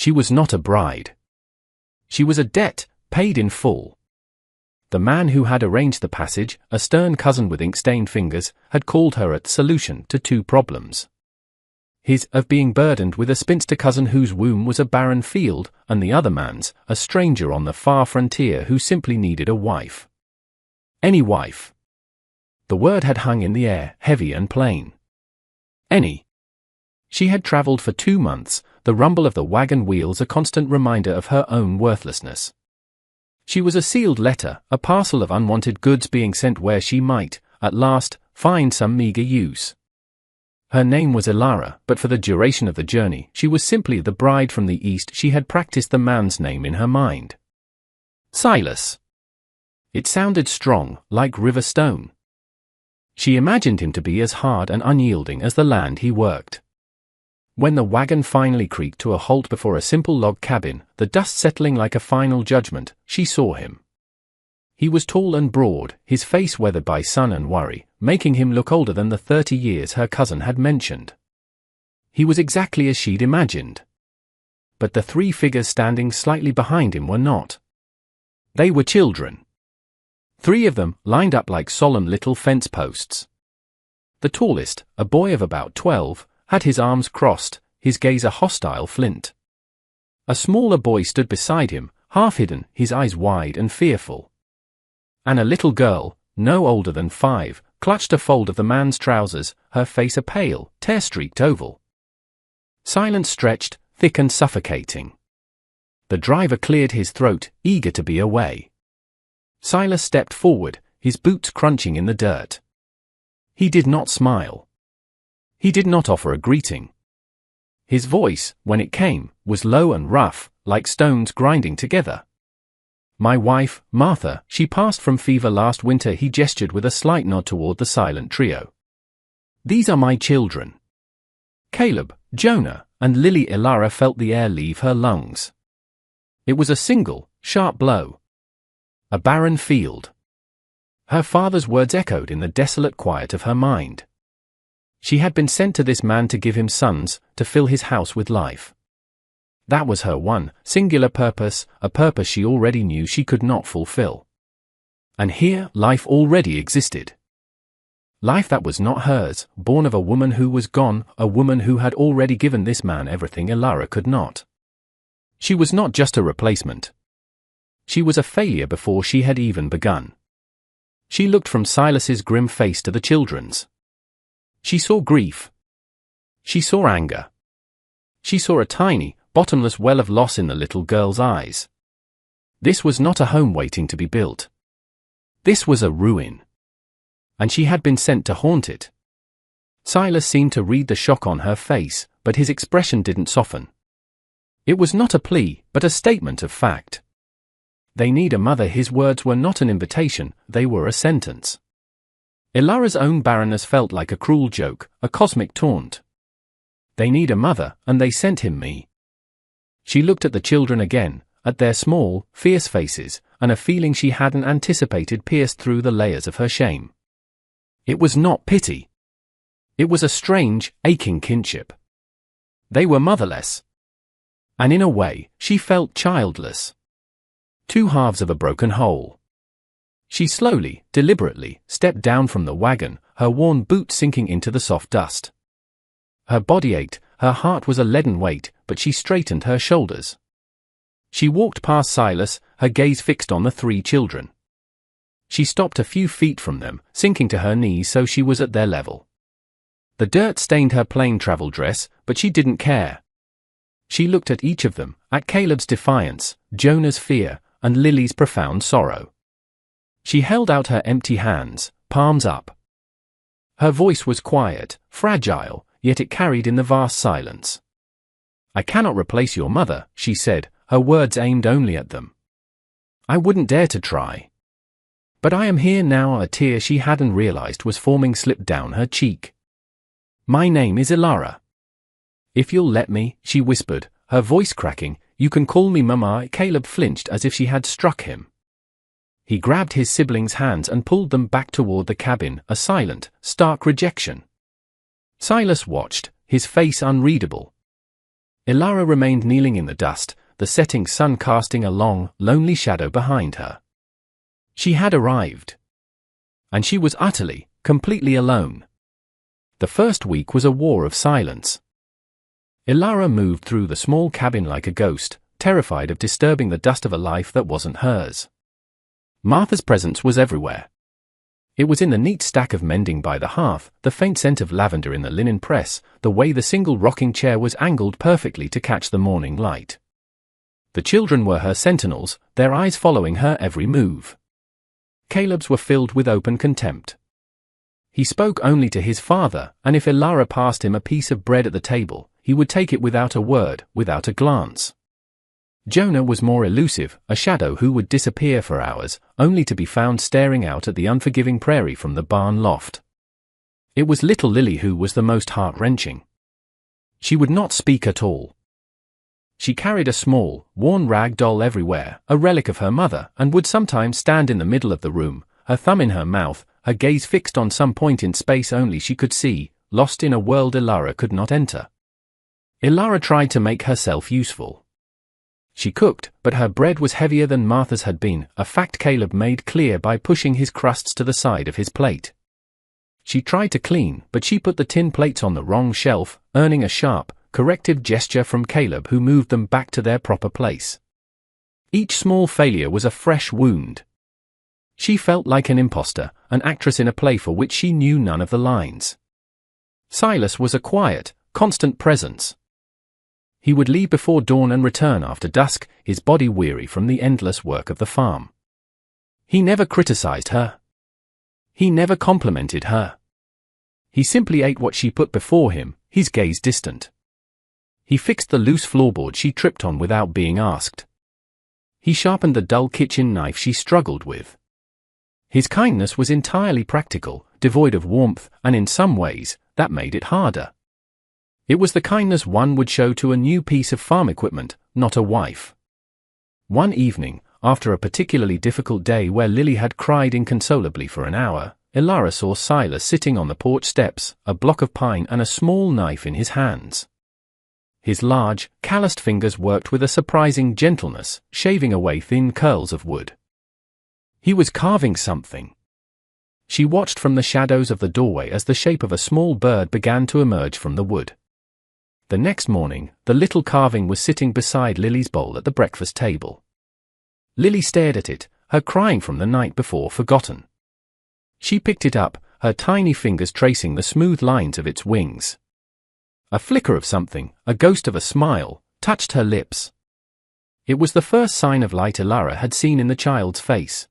She was not a bride. She was a debt, paid in full. The man who had arranged the passage, a stern cousin with ink-stained fingers, had called her a solution to two problems. His of being burdened with a spinster cousin whose womb was a barren field, and the other man's, a stranger on the far frontier who simply needed a wife. Any wife. The word had hung in the air, heavy and plain. Any. She had traveled for 2 months, the rumble of the wagon wheels a constant reminder of her own worthlessness. She was a sealed letter, a parcel of unwanted goods being sent where she might, at last, find some meager use. Her name was Ilara, but for the duration of the journey, she was simply the bride from the East. She had practiced the man's name in her mind. Silas. It sounded strong, like river stone. She imagined him to be as hard and unyielding as the land he worked. When the wagon finally creaked to a halt before a simple log cabin, the dust settling like a final judgment, she saw him. He was tall and broad, his face weathered by sun and worry, making him look older than the 30 years her cousin had mentioned. He was exactly as she'd imagined. But the 3 figures standing slightly behind him were not. They were children. 3 of them, lined up like solemn little fence posts. The tallest, a boy of about 12, had his arms crossed, his gaze a hostile flint. A smaller boy stood beside him, half hidden, his eyes wide and fearful. And a little girl, no older than 5, clutched a fold of the man's trousers, her face a pale, tear-streaked oval. Silence stretched, thick and suffocating. The driver cleared his throat, eager to be away. Silas stepped forward, his boots crunching in the dirt. He did not smile. He did not offer a greeting. His voice, when it came, was low and rough, like stones grinding together. My wife, Martha, she passed from fever last winter. He gestured with a slight nod toward the silent trio. These are my children. Caleb, Jonah, and Lily. Ilara felt the air leave her lungs. It was a single, sharp blow. A barren field. Her father's words echoed in the desolate quiet of her mind. She had been sent to this man to give him sons, to fill his house with life. That was her one, singular purpose, a purpose she already knew she could not fulfill. And here, life already existed. Life that was not hers, born of a woman who was gone, a woman who had already given this man everything Ilara could not. She was not just a replacement. She was a failure before she had even begun. She looked from Silas's grim face to the children's. She saw grief. She saw anger. She saw a tiny, bottomless well of loss in the little girl's eyes. This was not a home waiting to be built. This was a ruin. And she had been sent to haunt it. Silas seemed to read the shock on her face, but his expression didn't soften. It was not a plea, but a statement of fact. They need a mother. His words were not an invitation, they were a sentence. Ilara's own barrenness felt like a cruel joke, a cosmic taunt. They need a mother, and they sent him me. She looked at the children again, at their small, fierce faces, and a feeling she hadn't anticipated pierced through the layers of her shame. It was not pity. It was a strange, aching kinship. They were motherless. And in a way, she felt childless. 2 halves of a broken whole. She slowly, deliberately, stepped down from the wagon, her worn boots sinking into the soft dust. Her body ached, her heart was a leaden weight, but she straightened her shoulders. She walked past Silas, her gaze fixed on the 3 children. She stopped a few feet from them, sinking to her knees so she was at their level. The dirt stained her plain travel dress, but she didn't care. She looked at each of them, at Caleb's defiance, Jonah's fear, and Lily's profound sorrow. She held out her empty hands, palms up. Her voice was quiet, fragile, yet it carried in the vast silence. I cannot replace your mother, she said, her words aimed only at them. I wouldn't dare to try. But I am here now. A tear she hadn't realized was forming slipped down her cheek. My name is Ilara. If you'll let me, she whispered, her voice cracking, you can call me Mama. Caleb flinched as if she had struck him. He grabbed his siblings' hands and pulled them back toward the cabin, a silent, stark rejection. Silas watched, his face unreadable. Ilara remained kneeling in the dust, the setting sun casting a long, lonely shadow behind her. She had arrived. And she was utterly, completely alone. The first week was a war of silence. Ilara moved through the small cabin like a ghost, terrified of disturbing the dust of a life that wasn't hers. Martha's presence was everywhere. It was in the neat stack of mending by the hearth, the faint scent of lavender in the linen press, the way the single rocking chair was angled perfectly to catch the morning light. The children were her sentinels, their eyes following her every move. Caleb's were filled with open contempt. He spoke only to his father, and if Ilara passed him a piece of bread at the table, he would take it without a word, without a glance. Jonah was more elusive, a shadow who would disappear for hours, only to be found staring out at the unforgiving prairie from the barn loft. It was little Lily who was the most heart-wrenching. She would not speak at all. She carried a small, worn rag doll everywhere, a relic of her mother, and would sometimes stand in the middle of the room, her thumb in her mouth, her gaze fixed on some point in space only she could see, lost in a world Ilara could not enter. Ilara tried to make herself useful. She cooked, but her bread was heavier than Martha's had been, a fact Caleb made clear by pushing his crusts to the side of his plate. She tried to clean, but she put the tin plates on the wrong shelf, earning a sharp, corrective gesture from Caleb who moved them back to their proper place. Each small failure was a fresh wound. She felt like an imposter, an actress in a play for which she knew none of the lines. Silas was a quiet, constant presence. He would leave before dawn and return after dusk, his body weary from the endless work of the farm. He never criticized her. He never complimented her. He simply ate what she put before him, his gaze distant. He fixed the loose floorboard she tripped on without being asked. He sharpened the dull kitchen knife she struggled with. His kindness was entirely practical, devoid of warmth, and in some ways, that made it harder. It was the kindness one would show to a new piece of farm equipment, not a wife. One evening, after a particularly difficult day where Lily had cried inconsolably for an hour, Ilara saw Silas sitting on the porch steps, a block of pine and a small knife in his hands. His large, calloused fingers worked with a surprising gentleness, shaving away thin curls of wood. He was carving something. She watched from the shadows of the doorway as the shape of a small bird began to emerge from the wood. The next morning, the little carving was sitting beside Lily's bowl at the breakfast table. Lily stared at it, her crying from the night before forgotten. She picked it up, her tiny fingers tracing the smooth lines of its wings. A flicker of something, a ghost of a smile, touched her lips. It was the first sign of light Ilara had seen in the child's face.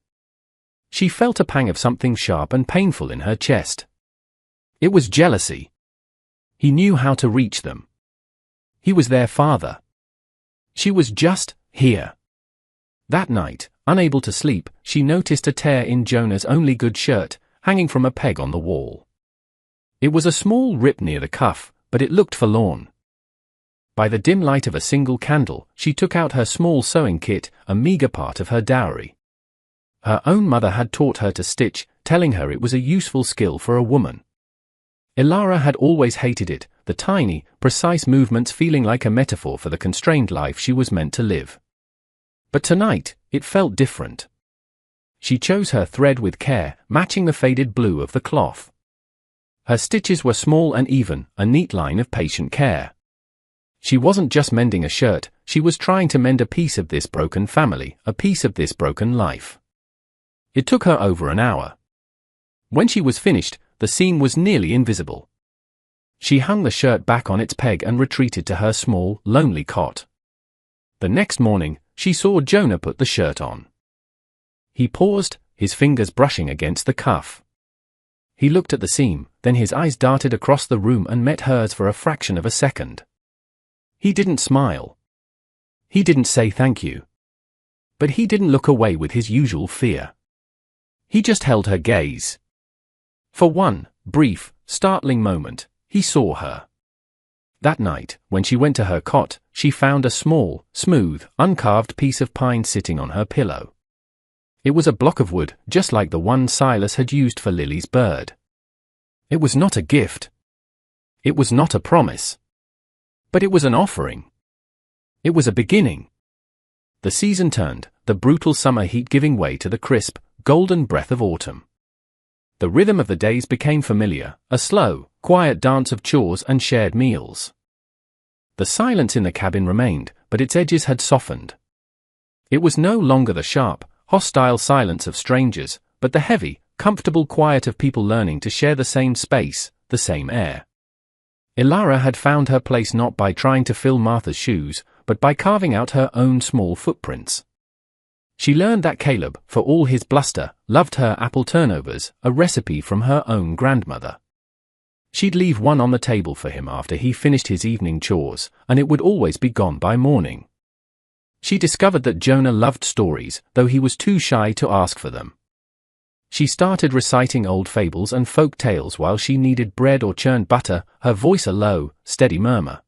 She felt a pang of something sharp and painful in her chest. It was jealousy. He knew how to reach them. He was their father. She was just here. That night, unable to sleep, she noticed a tear in Jonah's only good shirt, hanging from a peg on the wall. It was a small rip near the cuff, but it looked forlorn. By the dim light of a single candle, she took out her small sewing kit, a meager part of her dowry. Her own mother had taught her to stitch, telling her it was a useful skill for a woman. Ilara had always hated it, the tiny, precise movements feeling like a metaphor for the constrained life she was meant to live. But tonight, it felt different. She chose her thread with care, matching the faded blue of the cloth. Her stitches were small and even, a neat line of patient care. She wasn't just mending a shirt, she was trying to mend a piece of this broken family, a piece of this broken life. It took her over an hour. When she was finished, the seam was nearly invisible. She hung the shirt back on its peg and retreated to her small, lonely cot. The next morning, she saw Jonah put the shirt on. He paused, his fingers brushing against the cuff. He looked at the seam, then his eyes darted across the room and met hers for a fraction of a second. He didn't smile. He didn't say thank you. But he didn't look away with his usual fear. He just held her gaze. For one brief, startling moment, he saw her. That night, when she went to her cot, she found a small, smooth, uncarved piece of pine sitting on her pillow. It was a block of wood, just like the one Silas had used for Lily's bird. It was not a gift. It was not a promise. But it was an offering. It was a beginning. The season turned, the brutal summer heat giving way to the crisp, golden breath of autumn. The rhythm of the days became familiar, a slow, quiet dance of chores and shared meals. The silence in the cabin remained, but its edges had softened. It was no longer the sharp, hostile silence of strangers, but the heavy, comfortable quiet of people learning to share the same space, the same air. Ilara had found her place not by trying to fill Martha's shoes, but by carving out her own small footprints. She learned that Caleb, for all his bluster, loved her apple turnovers, a recipe from her own grandmother. She'd leave one on the table for him after he finished his evening chores, and it would always be gone by morning. She discovered that Jonah loved stories, though he was too shy to ask for them. She started reciting old fables and folk tales while she kneaded bread or churned butter, her voice a low, steady murmur.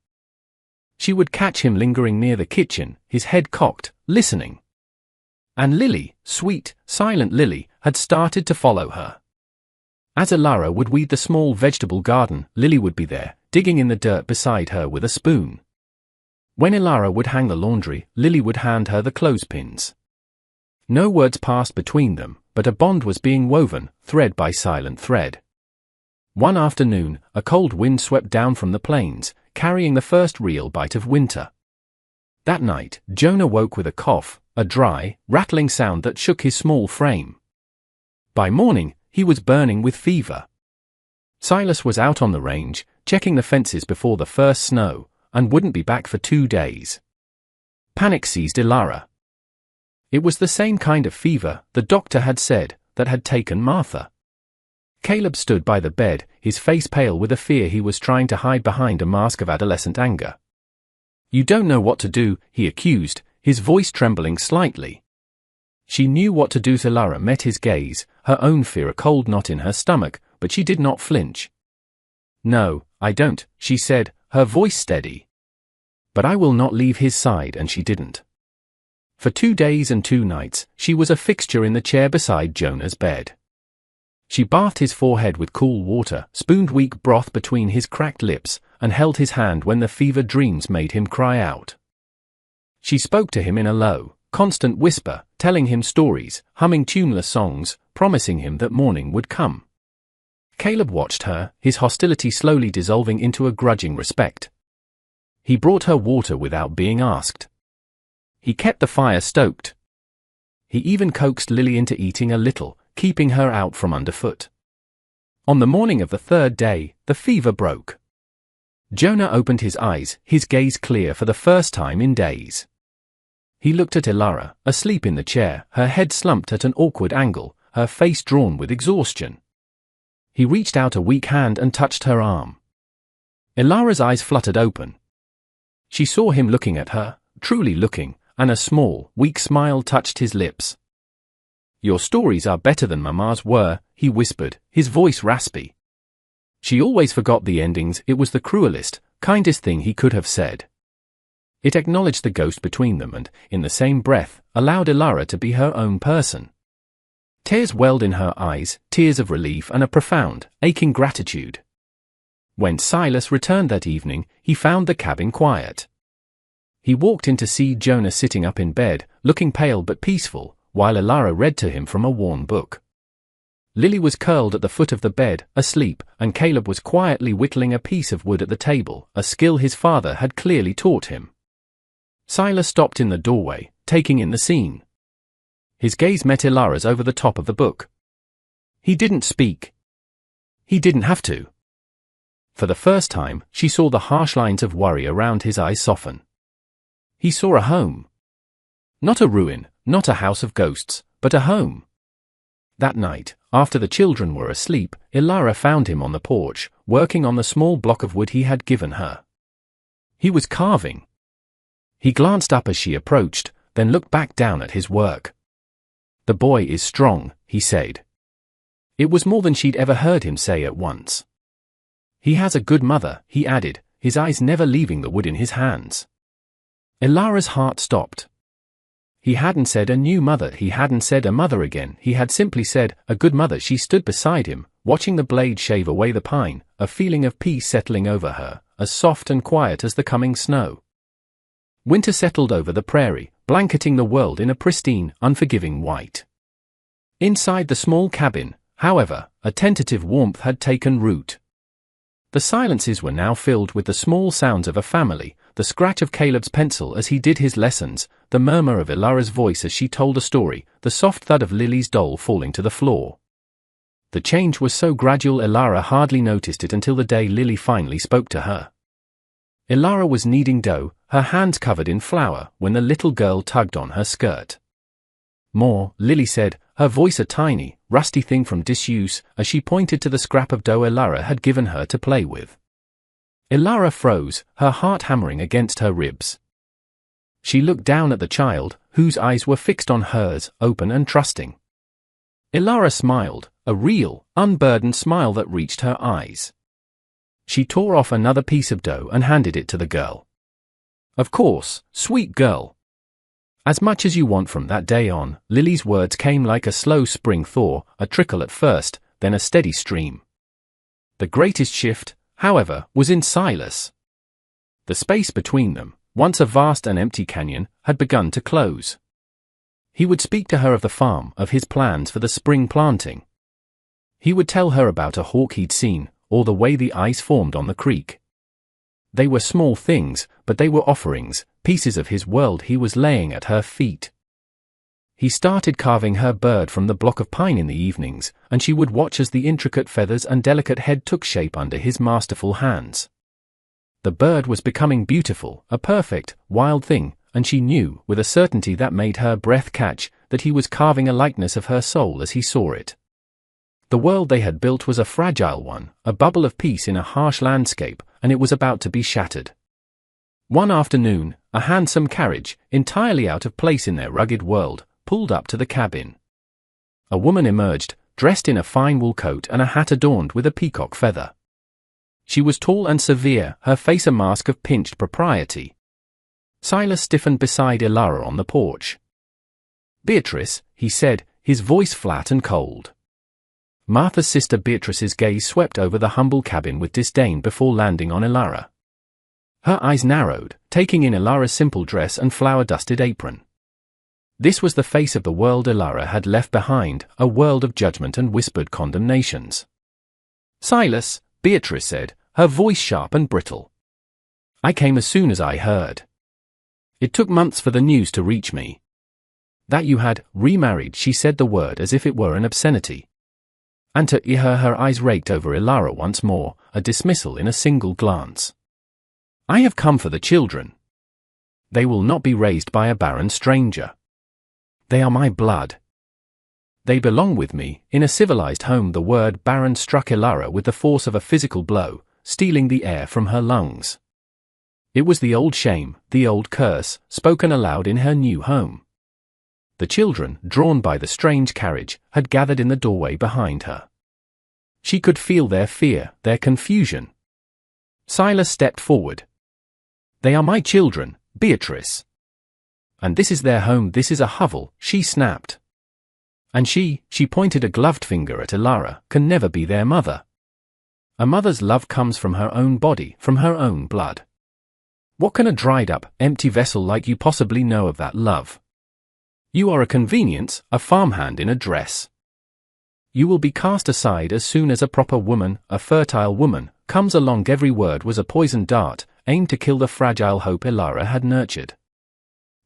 She would catch him lingering near the kitchen, his head cocked, listening. And Lily, sweet, silent Lily, had started to follow her. As Ilara would weed the small vegetable garden, Lily would be there, digging in the dirt beside her with a spoon. When Ilara would hang the laundry, Lily would hand her the clothespins. No words passed between them, but a bond was being woven, thread by silent thread. One afternoon, a cold wind swept down from the plains, carrying the first real bite of winter. That night, Jonah woke with a cough, a dry, rattling sound that shook his small frame. By morning, he was burning with fever. Silas was out on the range, checking the fences before the first snow, and wouldn't be back for 2 days. Panic seized Ilara. It was the same kind of fever, the doctor had said, that had taken Martha. Caleb stood by the bed, his face pale with a fear he was trying to hide behind a mask of adolescent anger. "You don't know what to do," he accused, his voice trembling slightly. She knew what to do. Ilara met his gaze, her own fear a cold knot in her stomach, but she did not flinch. "No, I don't," she said, her voice steady. "But I will not leave his side," and she didn't. For 2 days and 2 nights, she was a fixture in the chair beside Jonah's bed. She bathed his forehead with cool water, spooned weak broth between his cracked lips, and held his hand when the fever dreams made him cry out. She spoke to him in a low, constant whisper, telling him stories, humming tuneless songs, promising him that morning would come. Caleb watched her, his hostility slowly dissolving into a grudging respect. He brought her water without being asked. He kept the fire stoked. He even coaxed Lily into eating a little, keeping her out from underfoot. On the morning of the 3rd day, the fever broke. Jonah opened his eyes, his gaze clear for the first time in days. He looked at Ilara, asleep in the chair, her head slumped at an awkward angle, her face drawn with exhaustion. He reached out a weak hand and touched her arm. Ilara's eyes fluttered open. She saw him looking at her, truly looking, and a small, weak smile touched his lips. "Your stories are better than Mama's were," he whispered, his voice raspy. She always forgot the endings. It was the cruelest, kindest thing he could have said. It acknowledged the ghost between them and, in the same breath, allowed Ilara to be her own person. Tears welled in her eyes, tears of relief and a profound, aching gratitude. When Silas returned that evening, he found the cabin quiet. He walked in to see Jonah sitting up in bed, looking pale but peaceful, while Ilara read to him from a worn book. Lily was curled at the foot of the bed, asleep, and Caleb was quietly whittling a piece of wood at the table, a skill his father had clearly taught him. Silas stopped in the doorway, taking in the scene. His gaze met Ilara's over the top of the book. He didn't speak. He didn't have to. For the first time, she saw the harsh lines of worry around his eyes soften. He saw a home. Not a ruin, not a house of ghosts, but a home. That night, after the children were asleep, Ilara found him on the porch, working on the small block of wood he had given her. He was carving. He glanced up as she approached, then looked back down at his work. "The boy is strong," he said. It was more than she'd ever heard him say at once. "He has a good mother," he added, his eyes never leaving the wood in his hands. Ilara's heart stopped. He hadn't said a new mother, he hadn't said a mother again, he had simply said, a good mother. She stood beside him, watching the blade shave away the pine, a feeling of peace settling over her, as soft and quiet as the coming snow. Winter settled over the prairie, blanketing the world in a pristine, unforgiving white. Inside the small cabin, however, a tentative warmth had taken root. The silences were now filled with the small sounds of a family, the scratch of Caleb's pencil as he did his lessons, the murmur of Ilara's voice as she told a story, the soft thud of Lily's doll falling to the floor. The change was so gradual Ilara hardly noticed it until the day Lily finally spoke to her. Ilara was kneading dough, her hands covered in flour, when the little girl tugged on her skirt. "More," Lily said, her voice a tiny, rusty thing from disuse, as she pointed to the scrap of dough Ilara had given her to play with. Ilara froze, her heart hammering against her ribs. She looked down at the child, whose eyes were fixed on hers, open and trusting. Ilara smiled, a real, unburdened smile that reached her eyes. She tore off another piece of dough and handed it to the girl. "Of course, sweet girl. As much as you want." From that day on, Lily's words came like a slow spring thaw, a trickle at first, then a steady stream. The greatest shift, however, was in Silas. The space between them, once a vast and empty canyon, had begun to close. He would speak to her of the farm, of his plans for the spring planting. He would tell her about a hawk he'd seen, or the way the ice formed on the creek. They were small things, but they were offerings, pieces of his world he was laying at her feet. He started carving her bird from the block of pine in the evenings, and she would watch as the intricate feathers and delicate head took shape under his masterful hands. The bird was becoming beautiful, a perfect, wild thing, and she knew, with a certainty that made her breath catch, that he was carving a likeness of her soul as he saw it. The world they had built was a fragile one, a bubble of peace in a harsh landscape, and it was about to be shattered. One afternoon, a handsome carriage, entirely out of place in their rugged world, pulled up to the cabin. A woman emerged, dressed in a fine wool coat and a hat adorned with a peacock feather. She was tall and severe, her face a mask of pinched propriety. Silas stiffened beside Ilara on the porch. "Beatrice," he said, his voice flat and cold. Martha's sister Beatrice's gaze swept over the humble cabin with disdain before landing on Ilara. Her eyes narrowed, taking in Ilara's simple dress and flour-dusted apron. This was the face of the world Ilara had left behind, a world of judgment and whispered condemnations. "Silas," Beatrice said, her voice sharp and brittle. "I came as soon as I heard. It took months for the news to reach me. That you had remarried." She said the word as if it were an obscenity. And to her eyes raked over Ilara once more, a dismissal in a single glance. "I have come for the children. They will not be raised by a barren stranger. They are my blood. They belong with me." In a civilized home, the word barren struck Ilara with the force of a physical blow, stealing the air from her lungs. It was the old shame, the old curse, spoken aloud in her new home. The children, drawn by the strange carriage, had gathered in the doorway behind her. She could feel their fear, their confusion. Silas stepped forward. "They are my children, Beatrice. And this is their home, this is a hovel," she snapped. "And she pointed a gloved finger at Ilara, "can never be their mother. A mother's love comes from her own body, from her own blood. What can a dried-up, empty vessel like you possibly know of that love? You are a convenience, a farmhand in a dress. You will be cast aside as soon as a proper woman, a fertile woman, comes along." Every word was a poisoned dart, aimed to kill the fragile hope Ilara had nurtured.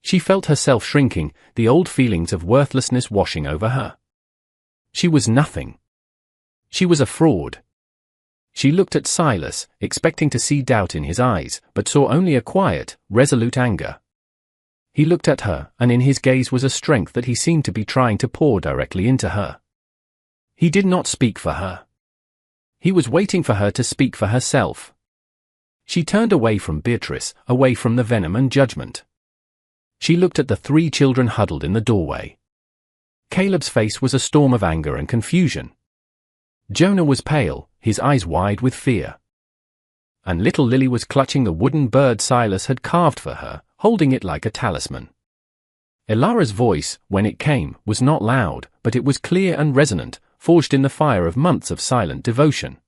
She felt herself shrinking, the old feelings of worthlessness washing over her. She was nothing. She was a fraud. She looked at Silas, expecting to see doubt in his eyes, but saw only a quiet, resolute anger. He looked at her, and in his gaze was a strength that he seemed to be trying to pour directly into her. He did not speak for her. He was waiting for her to speak for herself. She turned away from Beatrice, away from the venom and judgment. She looked at the 3 children huddled in the doorway. Caleb's face was a storm of anger and confusion. Jonah was pale, his eyes wide with fear. And little Lily was clutching the wooden bird Silas had carved for her, holding it like a talisman. Ilara's voice, when it came, was not loud, but it was clear and resonant, forged in the fire of months of silent devotion.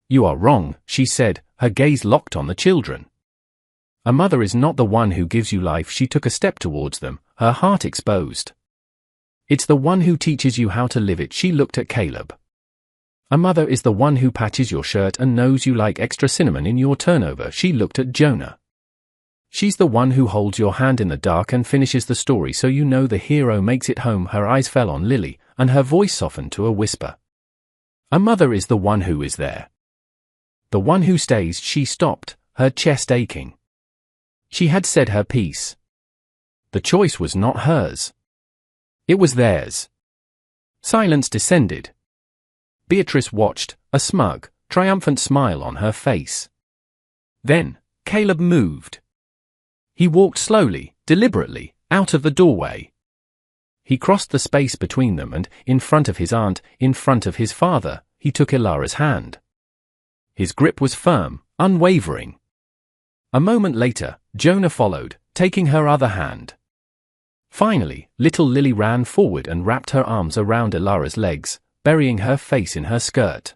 "You are wrong," she said, her gaze locked on the children. A mother is not the one who gives you life. She took a step towards them, her heart exposed. It's the one who teaches you how to live it. She looked at Caleb. A mother is the one who patches your shirt and knows you like extra cinnamon in your turnover. She looked at Jonah. She's the one who holds your hand in the dark and finishes the story so you know the hero makes it home. Her eyes fell on Lily, and her voice softened to a whisper. A mother is the one who is there. The one who stays. She stopped, her chest aching. She had said her piece. The choice was not hers. It was theirs. Silence descended. Beatrice watched, a smug, triumphant smile on her face. Then, Caleb moved. He walked slowly, deliberately, out of the doorway. He crossed the space between them and, in front of his aunt, in front of his father, he took Ilara's hand. His grip was firm, unwavering. A moment later, Jonah followed, taking her other hand. Finally, little Lily ran forward and wrapped her arms around Ilara's legs, burying her face in her skirt.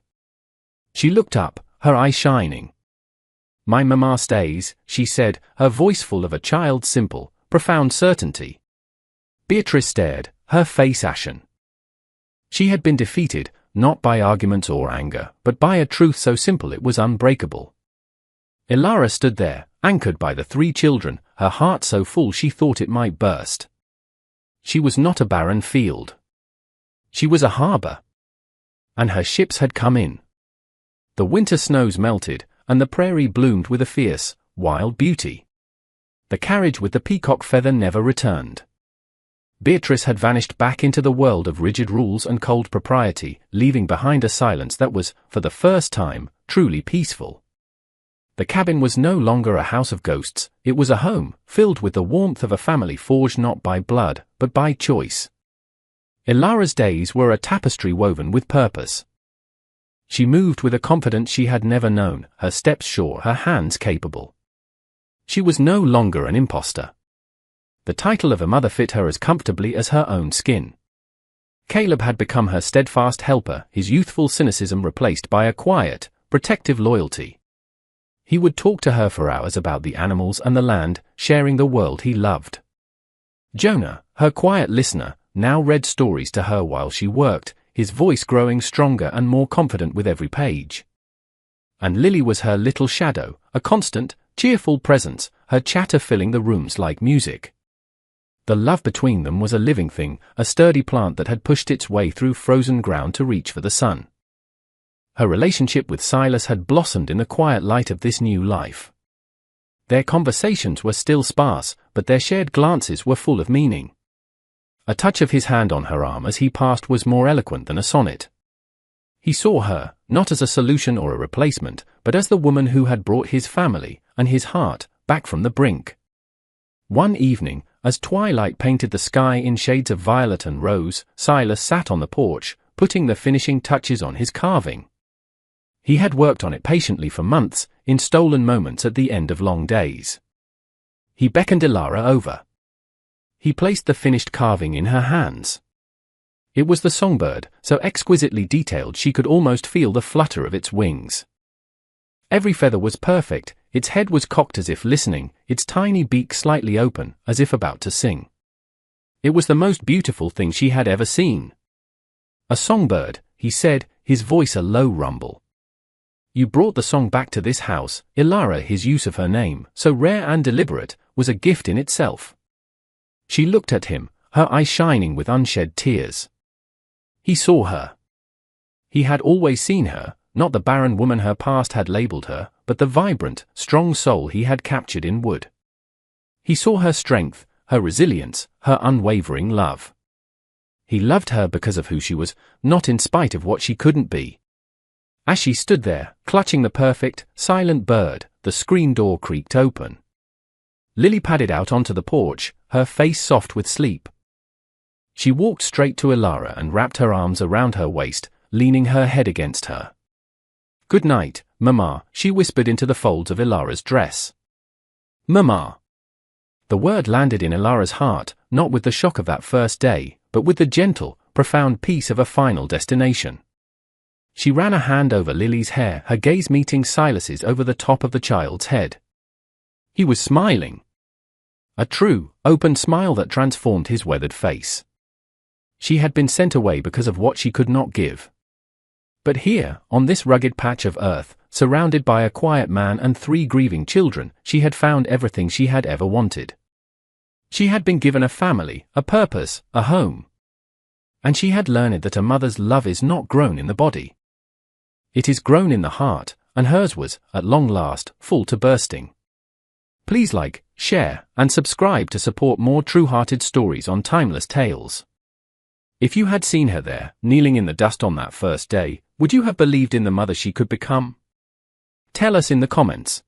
She looked up, her eyes shining. "My mama stays," she said, her voice full of a child's simple, profound certainty. Beatrice stared, her face ashen. She had been defeated, not by arguments or anger, but by a truth so simple it was unbreakable. Ilara stood there, anchored by the 3 children, her heart so full she thought it might burst. She was not a barren field. She was a harbor. And her ships had come in. The winter snows melted, and the prairie bloomed with a fierce, wild beauty. The carriage with the peacock feather never returned. Beatrice had vanished back into the world of rigid rules and cold propriety, leaving behind a silence that was, for the first time, truly peaceful. The cabin was no longer a house of ghosts, it was a home, filled with the warmth of a family forged not by blood, but by choice. Ilara's days were a tapestry woven with purpose. She moved with a confidence she had never known, her steps sure, her hands capable. She was no longer an imposter. The title of a mother fit her as comfortably as her own skin. Caleb had become her steadfast helper, his youthful cynicism replaced by a quiet, protective loyalty. He would talk to her for hours about the animals and the land, sharing the world he loved. Jonah, her quiet listener, now read stories to her while she worked, his voice growing stronger and more confident with every page. And Lily was her little shadow, a constant, cheerful presence, her chatter filling the rooms like music. The love between them was a living thing, a sturdy plant that had pushed its way through frozen ground to reach for the sun. Her relationship with Silas had blossomed in the quiet light of this new life. Their conversations were still sparse, but their shared glances were full of meaning. A touch of his hand on her arm as he passed was more eloquent than a sonnet. He saw her, not as a solution or a replacement, but as the woman who had brought his family, and his heart, back from the brink. One evening, as twilight painted the sky in shades of violet and rose, Silas sat on the porch, putting the finishing touches on his carving. He had worked on it patiently for months, in stolen moments at the end of long days. He beckoned Ilara over. He placed the finished carving in her hands. It was the songbird, so exquisitely detailed she could almost feel the flutter of its wings. Every feather was perfect, its head was cocked as if listening, its tiny beak slightly open, as if about to sing. It was the most beautiful thing she had ever seen. "A songbird," he said, his voice a low rumble. "You brought the song back to this house." Ilara, his use of her name, so rare and deliberate, was a gift in itself. She looked at him, her eyes shining with unshed tears. He saw her. He had always seen her, not the barren woman her past had labeled her, but the vibrant, strong soul he had captured in wood. He saw her strength, her resilience, her unwavering love. He loved her because of who she was, not in spite of what she couldn't be. As she stood there, clutching the perfect, silent bird, the screen door creaked open. Lily padded out onto the porch, her face soft with sleep. She walked straight to Ilara and wrapped her arms around her waist, leaning her head against her. "Good night, Mama," she whispered into the folds of Ilara's dress. "Mama." The word landed in Ilara's heart, not with the shock of that first day, but with the gentle, profound peace of a final destination. She ran a hand over Lily's hair, her gaze meeting Silas's over the top of the child's head. He was smiling. A true, open smile that transformed his weathered face. She had been sent away because of what she could not give. But here, on this rugged patch of earth, surrounded by a quiet man and 3 grieving children, she had found everything she had ever wanted. She had been given a family, a purpose, a home. And she had learned that a mother's love is not grown in the body. It is grown in the heart, and hers was, at long last, full to bursting. Please like, share, and subscribe to support more true-hearted stories on Timeless Tales. If you had seen her there, kneeling in the dust on that first day, would you have believed in the mother she could become? Tell us in the comments.